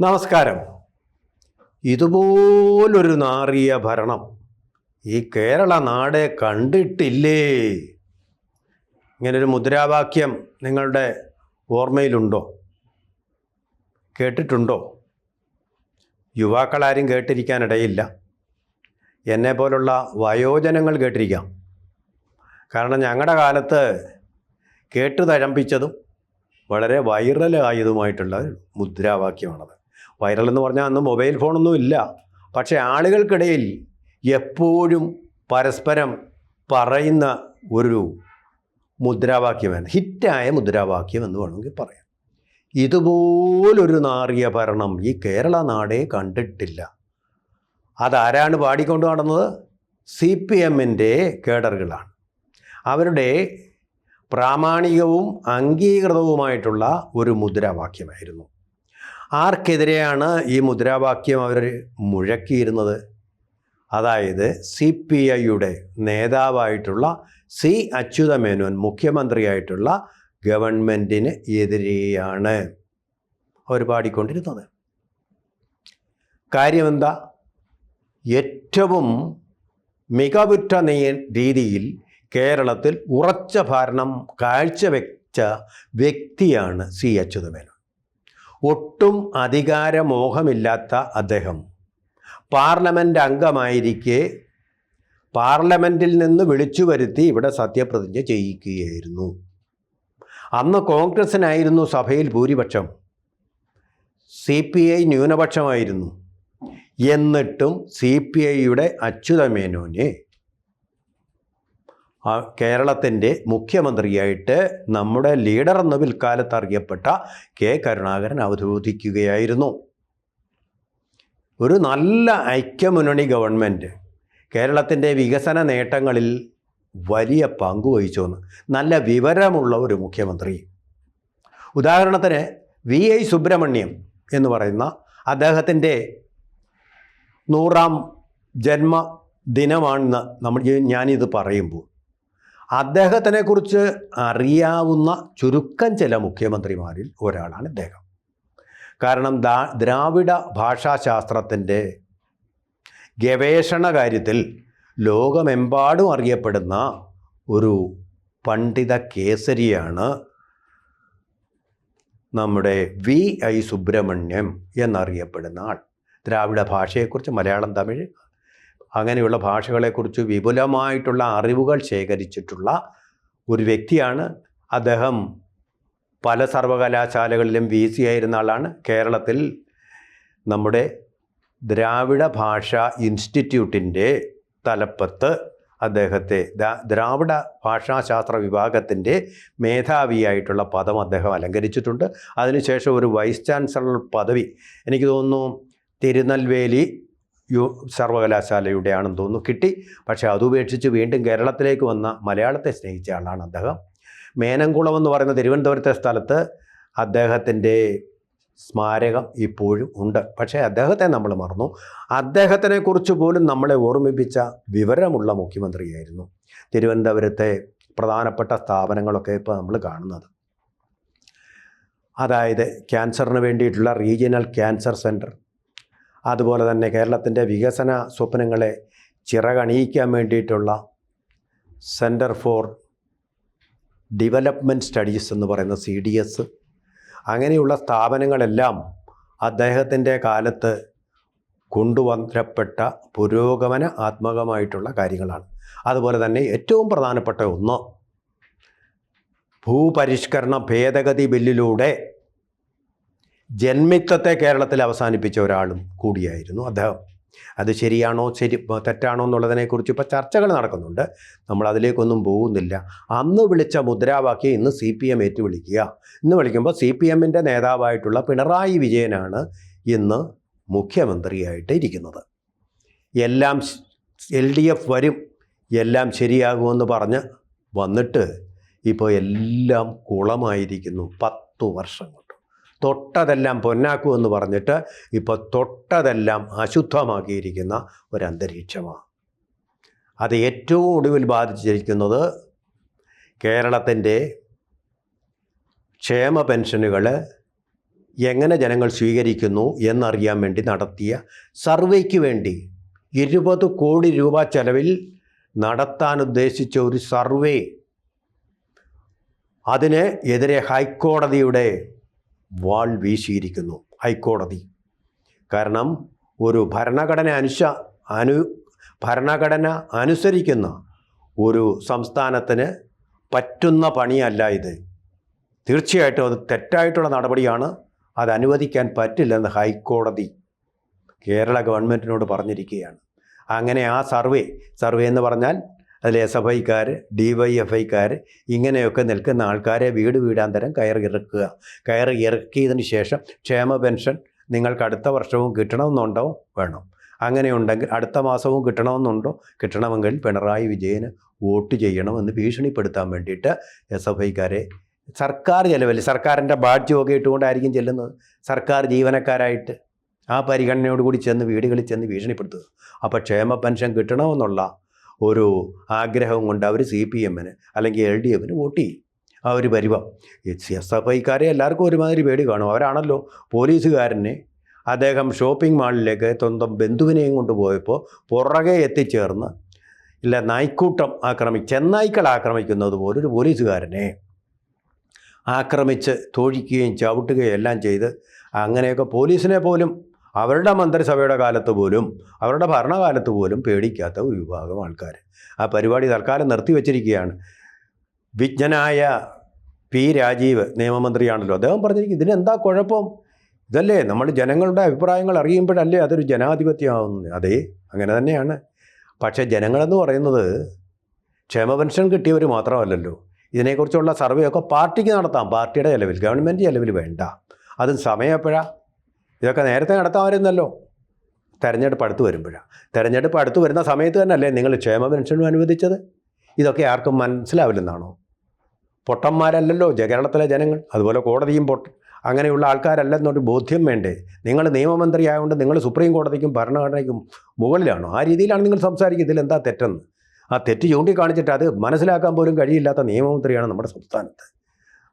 നമസ്കാരം. ഇതുപോലൊരു നാറിയ ഭരണം ഈ കേരള നാട് കണ്ടിട്ടില്ലേ? ഇങ്ങനൊരു മുദ്രാവാക്യം നിങ്ങളുടെ ഓർമ്മയിലുണ്ടോ? കേട്ടിട്ടുണ്ടോ? യുവാക്കളാരും കേട്ടിരിക്കാനിടയില്ല. എന്നെപ്പോലുള്ള വയോജനങ്ങൾ കേട്ടിരിക്കാം. കാരണം ഞങ്ങളുടെ കാലത്ത് കേട്ടു തഴമ്പിച്ചതും വളരെ വൈറലായതുമായിട്ടുള്ള മുദ്രാവാക്യമാണത്. വൈറൽ എന്ന് പറഞ്ഞാൽ അന്ന് മൊബൈൽ ഫോണൊന്നും ഇല്ല. പക്ഷേ ആളുകൾക്കിടയിൽ എപ്പോഴും പരസ്പരം പറയുന്ന ഒരു മുദ്രാവാക്യമാണ്, ഹിറ്റായ മുദ്രാവാക്യം എന്ന് വേണമെങ്കിൽ പറയാം. ഇതുപോലൊരു നാറിയ ഭരണം ഈ കേരള നാടേ കണ്ടിട്ടില്ല. അതാരാണ് പാടിക്കൊണ്ട് നടന്നത്? CPM-ൻ്റെ കേഡറുകളാണ്. അവരുടെ പ്രാമാണികവും അംഗീകൃതവുമായിട്ടുള്ള ഒരു മുദ്രാവാക്യമായിരുന്നു. ആർക്കെതിരെയാണ് ഈ മുദ്രാവാക്യം അവർ മുഴക്കിയിരുന്നത്? അതായത് CPI-യുടെ നേതാവായിട്ടുള്ള C. അച്യുതമേനോൻ മുഖ്യമന്ത്രിയായിട്ടുള്ള ഗവൺമെൻറ്റിന് എതിരെയാണ് അവർ പാടിക്കൊണ്ടിരുന്നത്. കാര്യമെന്താ? ഏറ്റവും മികവുറ്റ രീതിയിൽ കേരളത്തിൽ ഉറച്ച ഭരണം കാഴ്ചവെച്ച വ്യക്തിയാണ് C. അച്യുതമേനോൻ. ഒട്ടും അധികാരമോഹമില്ലാത്ത അദ്ദേഹം പാർലമെൻറ്റ് അംഗമായിരിക്കെ പാർലമെൻറ്റിൽ നിന്ന് വിളിച്ചു വരുത്തി ഇവിടെ സത്യപ്രതിജ്ഞ ചെയ്യിക്കുകയായിരുന്നു. അന്ന് കോൺഗ്രസിനായിരുന്നു സഭയിൽ ഭൂരിപക്ഷം, CPI ന്യൂനപക്ഷമായിരുന്നു. എന്നിട്ടും CPI-യുടെ അച്യുതമേനോനെ കേരളത്തിൻ്റെ മുഖ്യമന്ത്രിയായിട്ട് നമ്മുടെ ലീഡർ എന്ന പിൽക്കാലത്ത് അറിയപ്പെട്ട K. കരുണാകരൻ അവരോധിക്കുകയായിരുന്നു. ഒരു നല്ല ഐക്യമുന്നണി ഗവൺമെൻറ് കേരളത്തിൻ്റെ വികസന നേട്ടങ്ങളിൽ വലിയ പങ്കുവഹിച്ചുവെന്ന് നല്ല വിവരമുള്ള ഒരു മുഖ്യമന്ത്രി. ഉദാഹരണത്തിന് VI സുബ്രഹ്മണ്യം എന്ന് പറയുന്ന അദ്ദേഹത്തിൻ്റെ 100ാം ജന്മദിനമാണെന്ന് ഞാനിത് പറയുമ്പോൾ അദ്ദേഹത്തിനെക്കുറിച്ച് അറിയാവുന്ന ചുരുക്കം ചില മുഖ്യമന്ത്രിമാരിൽ ഒരാളാണ് ഇദ്ദേഹം. കാരണം ദ്രാവിഡ ഭാഷാശാസ്ത്രത്തിൻ്റെ ഗവേഷണ കാര്യത്തിൽ ലോകമെമ്പാടും അറിയപ്പെടുന്ന ഒരു പണ്ഡിത കേസരിയാണ് നമ്മുടെ VI സുബ്രഹ്മണ്യം എന്നറിയപ്പെടുന്ന ആൾ. ദ്രാവിഡ ഭാഷയെക്കുറിച്ച് മലയാളം, തമിഴ് അങ്ങനെയുള്ള ഭാഷകളെക്കുറിച്ച് വിപുലമായിട്ടുള്ള അറിവുകൾ ശേഖരിച്ചിട്ടുള്ള ഒരു വ്യക്തിയാണ് അദ്ദേഹം. പല സർവകലാശാലകളിലും VC ആയിരുന്ന ആളാണ്. കേരളത്തിൽ നമ്മുടെ ദ്രാവിഡ ഭാഷാ ഇൻസ്റ്റിറ്റ്യൂട്ടിൻ്റെ തലപ്പത്ത് അദ്ദേഹത്തെ ദ്രാവിഡ ഭാഷാശാസ്ത്ര വിഭാഗത്തിൻ്റെ മേധാവിയായിട്ടുള്ള പദം അദ്ദേഹം അലങ്കരിച്ചിട്ടുണ്ട്. അതിനുശേഷം ഒരു വൈസ് ചാൻസലർ പദവി എനിക്ക് തോന്നുന്നു തിരുനെൽവേലി സർവകലാശാലയുടെ ആണെന്ന് തോന്നുന്നു കിട്ടി. പക്ഷേ അതുപേക്ഷിച്ച് വീണ്ടും കേരളത്തിലേക്ക് വന്ന മലയാളത്തെ സ്നേഹിച്ച ആളാണ് അദ്ദേഹം. മേനംകുളം എന്ന് പറയുന്ന തിരുവനന്തപുരത്തെ സ്ഥലത്ത് അദ്ദേഹത്തിൻ്റെ സ്മാരകം ഇപ്പോഴും ഉണ്ട്. പക്ഷേ അദ്ദേഹത്തെ നമ്മൾ മറന്നു. അദ്ദേഹത്തിനെക്കുറിച്ച് പോലും നമ്മളെ ഓർമ്മിപ്പിച്ച വിവരമുള്ള മുഖ്യമന്ത്രിയായിരുന്നു. തിരുവനന്തപുരത്തെ പ്രധാനപ്പെട്ട സ്ഥാപനങ്ങളൊക്കെ ഇപ്പോൾ നമ്മൾ കാണുന്നത്, അതായത് ക്യാൻസറിന് വേണ്ടിയിട്ടുള്ള റീജിയണൽ ക്യാൻസർ സെൻറ്റർ, അതുപോലെ തന്നെ കേരളത്തിൻ്റെ വികസന സ്വപ്നങ്ങളെ ചിറകണിയിക്കാൻ വേണ്ടിയിട്ടുള്ള സെൻറ്റർ ഫോർ ഡെവലപ്മെൻറ്റ് സ്റ്റഡീസ് എന്ന് പറയുന്ന CDS, അങ്ങനെയുള്ള സ്ഥാപനങ്ങളെല്ലാം അദ്ദേഹത്തിൻ്റെ കാലത്ത് കൊണ്ടുവരപ്പെട്ട പുരോഗമന ആത്മകമായിട്ടുള്ള കാര്യങ്ങളാണ്. അതുപോലെ തന്നെ ഏറ്റവും പ്രധാനപ്പെട്ട ഒന്ന്, ഭൂപരിഷ്കരണ ഭേദഗതി ബില്ലിലൂടെ ജന്മിത്വത്തെ കേരളത്തിൽ അവസാനിപ്പിച്ച ഒരാളും കൂടിയായിരുന്നു അദ്ദേഹം. അത് ശരിയാണോ തെറ്റാണോ എന്നുള്ളതിനെക്കുറിച്ച് ഇപ്പോൾ ചർച്ചകൾ നടക്കുന്നുണ്ട്. നമ്മൾ അതിലേക്കൊന്നും പോകുന്നില്ല. അന്ന് വിളിച്ച മുദ്രാവാക്യം ഇന്ന് CPM ഏറ്റുവിളിക്കുക. ഇന്ന് വിളിക്കുമ്പോൾ CPM-ൻ്റെ നേതാവായിട്ടുള്ള പിണറായി വിജയനാണ് ഇന്ന് മുഖ്യമന്ത്രിയായിട്ട് ഇരിക്കുന്നത്. എല്ലാം LDF വരും, എല്ലാം ശരിയാകുമെന്ന് പറഞ്ഞ് വന്നിട്ട് ഇപ്പോൾ എല്ലാം കുളമായിരിക്കുന്നു. 10 വർഷം കൊണ്ട് തൊട്ടതെല്ലാം പൊന്നാക്കുമെന്ന് പറഞ്ഞിട്ട് ഇപ്പോൾ തൊട്ടതെല്ലാം അശുദ്ധമാക്കിയിരിക്കുന്ന ഒരന്തരീക്ഷമാണ്. അത് ഏറ്റവും ഒടുവിൽ ബാധിച്ചിരിക്കുന്നത് കേരളത്തിൻ്റെ ക്ഷേമ പെൻഷനുകൾ എങ്ങനെ ജനങ്ങൾ സ്വീകരിക്കുന്നു എന്നറിയാൻ വേണ്ടി നടത്തിയ സർവേക്ക് വേണ്ടി 20 കോടി രൂപ ചെലവിൽ നടത്താൻ ഉദ്ദേശിച്ച ഒരു സർവേ, അതിന് എതിരെ ഹൈക്കോടതിയുടെ വാൾ വീശിയിരിക്കുന്നു ഹൈക്കോടതി. കാരണം ഒരു ഭരണഘടന അനുസരിക്കുന്ന ഒരു സംസ്ഥാനത്തിന് പറ്റുന്ന പണിയല്ല ഇത്. തീർച്ചയായിട്ടും അത് തെറ്റായിട്ടുള്ള നടപടിയാണ്. അത് അനുവദിക്കാൻ പറ്റില്ലെന്ന് ഹൈക്കോടതി കേരള ഗവൺമെൻറ്റിനോട് പറഞ്ഞിരിക്കുകയാണ്. അങ്ങനെ ആ സർവേ എന്ന് പറഞ്ഞാൽ അതിൽ SFIക്കാർ, DYFIക്കാർ ഇങ്ങനെയൊക്കെ നിൽക്കുന്ന ആൾക്കാരെ വീട് വീടാന്തരം കയറി ഇറക്കിയതിന് ശേഷം ക്ഷേമ പെൻഷൻ നിങ്ങൾക്ക് അടുത്ത വർഷവും കിട്ടണമെന്നുണ്ടോ? വേണം. അങ്ങനെയുണ്ടെങ്കിൽ അടുത്ത മാസവും കിട്ടണമെങ്കിൽ പിണറായി വിജയന് വോട്ട് ചെയ്യണമെന്ന് ഭീഷണിപ്പെടുത്താൻ വേണ്ടിയിട്ട് SFIക്കാരെ സർക്കാർ ചെലവിൽ, സർക്കാരിൻ്റെ ബാഡ്ജൊക്കെ ഇട്ടുകൊണ്ടായിരിക്കും ചെല്ലുന്നത്, സർക്കാർ ജീവനക്കാരായിട്ട് ആ പരിഗണനയോടുകൂടി ചെന്ന് വീടുകളിൽ ചെന്ന് ഭീഷണിപ്പെടുത്തുക. അപ്പോൾ ക്ഷേമ പെൻഷൻ കിട്ടണമെന്നുള്ള ഒരു ആഗ്രഹം കൊണ്ട് അവർ CPMന് അല്ലെങ്കിൽ LDFന് വോട്ട് ചെയ്യും. ആ ഒരു പരിവം. SFIക്കാരെ എല്ലാവർക്കും ഒരുമാതിരി പേടി കാണും. അവരാണല്ലോ പോലീസുകാരനെ അദ്ദേഹം ഷോപ്പിംഗ് മാളിലേക്ക് സ്വന്തം ബന്ധുവിനെയും കൊണ്ടുപോയപ്പോൾ പുറകെ എത്തിച്ചേർന്ന് ചെന്നായ്ക്കൾ ആക്രമിക്കുന്നത് പോലൊരു പോലീസുകാരനെ ആക്രമിച്ച് തോഴിക്കുകയും ചവിട്ടുകയും എല്ലാം ചെയ്ത് അങ്ങനെയൊക്കെ പോലീസിനെ പോലും അവരുടെ മന്ത്രിസഭയുടെ കാലത്ത് പോലും അവരുടെ ഭരണകാലത്ത് പോലും പേടിക്കാത്ത ഒരു വിഭാഗം ആൾക്കാർ. ആ പരിപാടി തൽക്കാലം നിർത്തിവെച്ചിരിക്കുകയാണ്. വിജ്ഞനായ P. രാജീവ് നിയമമന്ത്രിയാണല്ലോ, അദ്ദേഹം പറഞ്ഞിരിക്കും ഇതിനെന്താ കുഴപ്പം, ഇതല്ലേ നമ്മൾ ജനങ്ങളുടെ അഭിപ്രായങ്ങൾ അറിയുമ്പോഴല്ലേ അതൊരു ജനാധിപത്യമാവുന്നത്. അതേ, അങ്ങനെ തന്നെയാണ്. പക്ഷേ ജനങ്ങളെന്ന് പറയുന്നത് ക്ഷേമ പെൻഷൻ കിട്ടിയവർ മാത്രമല്ലല്ലോ. ഇതിനെക്കുറിച്ചുള്ള സർവേ ഒക്കെ പാർട്ടിക്ക് നടത്താം, പാർട്ടിയുടെ ചെലവിൽ, ഗവൺമെൻറ് ചെലവിൽ വേണ്ട. അതും സമയം എപ്പോഴാണ്? ഇതൊക്കെ നേരത്തെ നടത്താമായിരുന്നല്ലോ, തെരഞ്ഞെടുപ്പ് അടുത്ത് വരുന്ന സമയത്ത് തന്നെയല്ലേ നിങ്ങൾ ക്ഷേമ പെൻഷനും അനുവദിച്ചത്. ഇതൊക്കെ ആർക്കും മനസ്സിലാവില്ലെന്നാണോ? പൊട്ടന്മാരല്ലല്ലോ കേരളത്തിലെ ജനങ്ങൾ, അതുപോലെ കോടതിയും അങ്ങനെയുള്ള ആൾക്കാരല്ലെന്നൊരു ബോധ്യം വേണ്ടേ? നിങ്ങൾ നിയമമന്ത്രി ആയതുകൊണ്ട് നിങ്ങൾ സുപ്രീം കോടതിക്കും ഭരണഘടനയ്ക്കും മുകളിലാണോ? ആ രീതിയിലാണ് നിങ്ങൾ സംസാരിക്കുക. ഇതിലെന്താ തെറ്റെന്ന് ആ തെറ്റ് ചൂണ്ടിക്കാണിച്ചിട്ട് അത് മനസ്സിലാക്കാൻ പോലും കഴിയില്ലാത്ത നിയമമന്ത്രിയാണ് നമ്മുടെ സംസ്ഥാനത്ത്.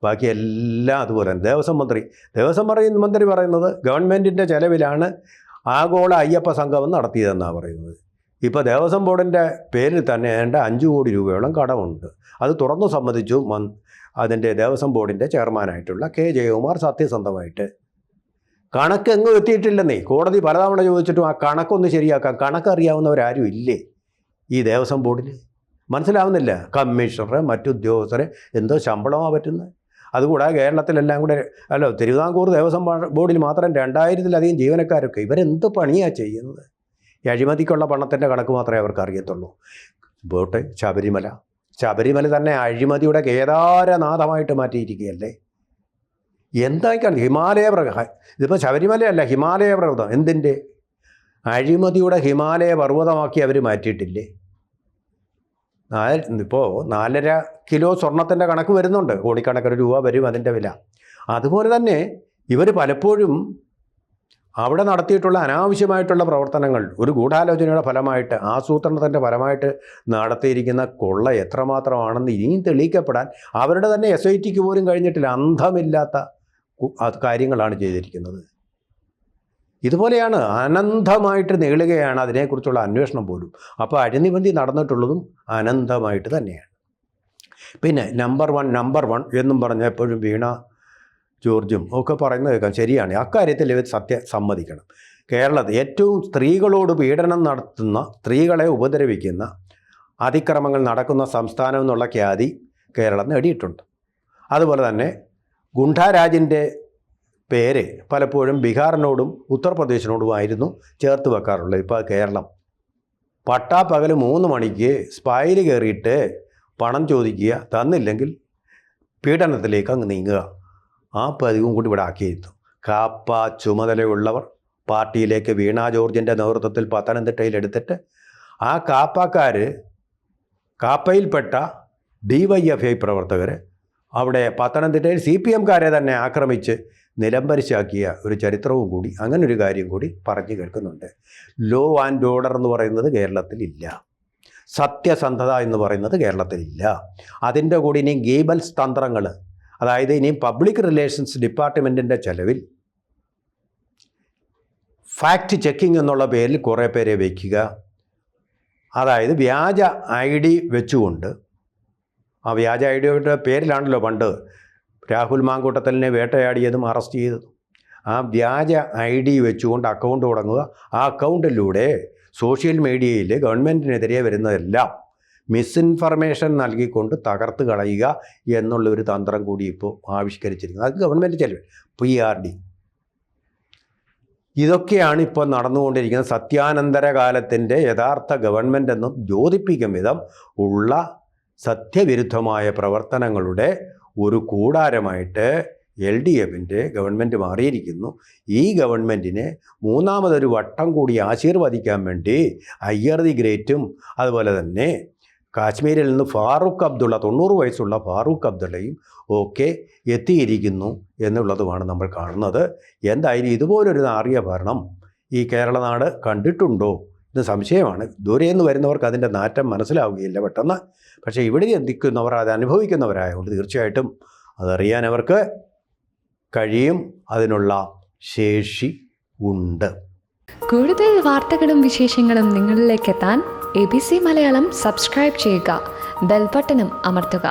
ബാക്കി എല്ലാം അതുപോലെ. ദേവസ്വം മന്ത്രി പറയുന്നത് ഗവൺമെൻറ്റിൻ്റെ ചെലവിലാണ് ആഗോള അയ്യപ്പ സംഗമം നടത്തിയതെന്നാണ് പറയുന്നത്. ഇപ്പോൾ ദേവസ്വം ബോർഡിൻ്റെ പേരിൽ തന്നെ 5 കോടി രൂപയോളം കടമുണ്ട്. അത് തുറന്നു സമ്മതിച്ചു അതിൻ്റെ ദേവസ്വം ബോർഡിൻ്റെ ചെയർമാനായിട്ടുള്ള K. ജയകുമാർ സത്യസന്ധമായിട്ട്. കണക്ക് എങ്ങും എത്തിയിട്ടില്ലെന്നേ. കോടതി പലതവണ ചോദിച്ചിട്ടും ആ കണക്കൊന്ന് ശരിയാക്കാൻ കണക്കറിയാവുന്നവരാരും ഇല്ലേ ഈ ദേവസ്വം ബോർഡിൽ? മനസ്സിലാവുന്നില്ല. കമ്മീഷണറെ മറ്റുദ്യോഗസ്ഥരെ എന്തോ ശമ്പളമാണ് പറ്റുന്നത്. അതുകൂടാതെ കേരളത്തിലെല്ലാം കൂടെ തിരുവിതാംകൂർ ദേവസ്വം ബോർഡിൽ മാത്രം 2000-ലധികം ജീവനക്കാരൊക്കെ. ഇവരെന്ത് പണിയാണ് ചെയ്യുന്നത്? ഈ അഴിമതിക്കുള്ള പണത്തിൻ്റെ കണക്ക് മാത്രമേ അവർക്ക് അറിയത്തുള്ളൂ. പോട്ടെ, ശബരിമല തന്നെ അഴിമതിയുടെ കേദാരനാഥമായിട്ട് മാറ്റിയിരിക്കുകയല്ലേ. എന്തായിക്കാണ് ഇതിപ്പോൾ ശബരിമലയല്ല, ഹിമാലയ പർവ്വതം. എന്തിൻ്റെ അഴിമതിയുടെ ഹിമാലയ പർവ്വതമാക്കി അവർ മാറ്റിയിട്ടില്ലേ? ഇപ്പോൾ 4.5 കിലോ സ്വർണത്തിൻ്റെ കണക്ക് വരുന്നുണ്ട്, കോടിക്കണക്കിന് രൂപ വരും അതിൻ്റെ വില. അതുപോലെ തന്നെ ഇവർ പലപ്പോഴും അവിടെ നടത്തിയിട്ടുള്ള അനാവശ്യമായിട്ടുള്ള പ്രവർത്തനങ്ങൾ, ഒരു ഗൂഢാലോചനയുടെ ഫലമായിട്ട്, ആസൂത്രണത്തിൻ്റെ ഫലമായിട്ട് നടത്തിയിരിക്കുന്ന കൊള്ള എത്രമാത്രമാണെന്ന് ഇനിയും തെളിയിക്കപ്പെടാൻ അവരുടെ തന്നെ SITക്ക് പോലും കഴിഞ്ഞിട്ടില്ല. അന്തമില്ലാത്ത കാര്യങ്ങളാണ് ചെയ്തിരിക്കുന്നത്. ഇതുപോലെയാണ്, അനന്തമായിട്ട് നീളുകയാണ് അതിനെക്കുറിച്ചുള്ള അന്വേഷണം പോലും. അപ്പോൾ അഴിമതി നടന്നിട്ടുള്ളതും അനന്തമായിട്ട് തന്നെയാണ്. പിന്നെ നമ്പർ വൺ എന്നും പറഞ്ഞ എപ്പോഴും വീണ ജോർജും ഒക്കെ പറയുന്നത് കേൾക്കാം. ശരിയാണ്, അക്കാര്യത്തിൽ ഇവർ സമ്മതിക്കണം. കേരളത്തിൽ ഏറ്റവും സ്ത്രീകളോട് പീഡനം നടത്തുന്ന, സ്ത്രീകളെ ഉപദ്രവിക്കുന്ന, അതിക്രമങ്ങൾ നടക്കുന്ന സംസ്ഥാനം എന്നുള്ള ഖ്യാതി കേരളം നേടിയിട്ടുണ്ട്. അതുപോലെ തന്നെ ഗുണ്ടാരാജിൻ്റെ പേര് പലപ്പോഴും ബീഹാറിനോടും ഉത്തർപ്രദേശിനോടുമായിരുന്നു ചേർത്ത് വെക്കാറുള്ളത്. ഇപ്പോൾ കേരളം പട്ടാപ്പകൽ 3 മണിക്ക് സ്പൈൽ കയറിയിട്ട് പണം ചോദിക്കുക, തന്നില്ലെങ്കിൽ പീഡനത്തിലേക്ക് അങ്ങ് നീങ്ങുക. ആ പതിവും കൂടി ഇവിടെ ആക്കിയിരുന്നു. കാപ്പ ചുമതലയുള്ളവർ പാർട്ടിയിലേക്ക് വീണ ജോർജിൻ്റെ നേതൃത്വത്തിൽ പത്തനംതിട്ടയിൽ എടുത്തിട്ട് ആ കാപ്പയിൽപ്പെട്ട DYFI പ്രവർത്തകർ അവിടെ പത്തനംതിട്ടയിൽ CPMകാരെ തന്നെ ആക്രമിച്ച് നിലംപരിശാക്കിയ ഒരു ചരിത്രവും കൂടി, അങ്ങനൊരു കാര്യം കൂടി പറഞ്ഞു കേൾക്കുന്നുണ്ട്. ലോ ആൻഡ് ഓർഡർ എന്ന് പറയുന്നത് കേരളത്തിലില്ല. സത്യസന്ധത എന്ന് പറയുന്നത് കേരളത്തിലില്ല. അതിൻ്റെ കൂടി ഇനി ഗീബൽസ് തന്ത്രങ്ങൾ, അതായത് ഇനിയും പബ്ലിക് റിലേഷൻസ് ഡിപ്പാർട്ട്മെൻറ്റിൻ്റെ ചെലവിൽ ഫാക്റ്റ് ചെക്കിംഗ് എന്നുള്ള പേരിൽ കുറേ പേരെ വയ്ക്കുക. അതായത് വ്യാജ ID വെച്ചുകൊണ്ട്, ആ വ്യാജ IDയുടെ പേരിലാണല്ലോ പണ്ട് രാഹുൽ മാങ്കൂട്ടത്തലിനെ വേട്ടയാടിയതും അറസ്റ്റ് ചെയ്തതും. ആ വ്യാജ ID വെച്ചുകൊണ്ട് അക്കൗണ്ട് തുടങ്ങുക. ആ അക്കൗണ്ടിലൂടെ സോഷ്യൽ മീഡിയയിൽ ഗവൺമെൻറ്റിനെതിരെ വരുന്നതെല്ലാം മിസ്ഇൻഫർമേഷൻ നൽകിക്കൊണ്ട് തകർത്ത് കളയുക എന്നുള്ളൊരു തന്ത്രം കൂടി ഇപ്പോൾ ആവിഷ്കരിച്ചിരിക്കുന്നത്. അത് ഗവൺമെൻറ് ചെലവ് PRD. ഇതൊക്കെയാണ് ഇപ്പോൾ നടന്നുകൊണ്ടിരിക്കുന്നത്. സത്യാനന്തര കാലത്തിൻ്റെ യഥാർത്ഥ ഗവൺമെൻറ് എന്നും യോജിപ്പിക്കും വിധം ഉള്ള സത്യവിരുദ്ധമായ പ്രവർത്തനങ്ങളുടെ ഒരു കൂടാരമായിട്ട് LDFൻ്റെ ഗവൺമെൻറ് മാറിയിരിക്കുന്നു. ഈ ഗവൺമെൻറ്റിനെ മൂന്നാമതൊരു വട്ടം കൂടി ആശീർവദിക്കാൻ വേണ്ടി അയ്യർ ദി ഗ്രേറ്റും അതുപോലെ തന്നെ കാശ്മീരിൽ നിന്ന് ഫാറൂഖ് അബ്ദുള്ള, 90 വയസ്സുള്ള ഫാറൂഖ് അബ്ദുള്ളയും ഒക്കെ എത്തിയിരിക്കുന്നു എന്നുള്ളതുമാണ് നമ്മൾ കാണുന്നത്. എന്തായാലും ഇതുപോലൊരു നാറിയ ഭരണം ഈ കേരളനാട് കണ്ടിട്ടുണ്ടോ എന്ന് സംശയമാണ്. ദൂരെ നിന്ന് വരുന്നവർക്ക് അതിൻ്റെ നാറ്റം മനസ്സിലാവുകയില്ല പെട്ടെന്ന്. പക്ഷേ ഇവിടെ എത്തിക്കുന്നവർ, അത് അനുഭവിക്കുന്നവരായതുകൊണ്ട് തീർച്ചയായിട്ടും അതറിയാൻ അവർക്ക് കഴിയും. അതിനുള്ള ശേഷി ഉണ്ട്. കൂടുതൽ വാർത്തകളും വിശേഷങ്ങളും നിങ്ങളിലേക്ക് എത്താൻ ABC മലയാളം സബ്സ്ക്രൈബ് ചെയ്യുക, ബെൽ ബട്ടണും അമർത്തുക.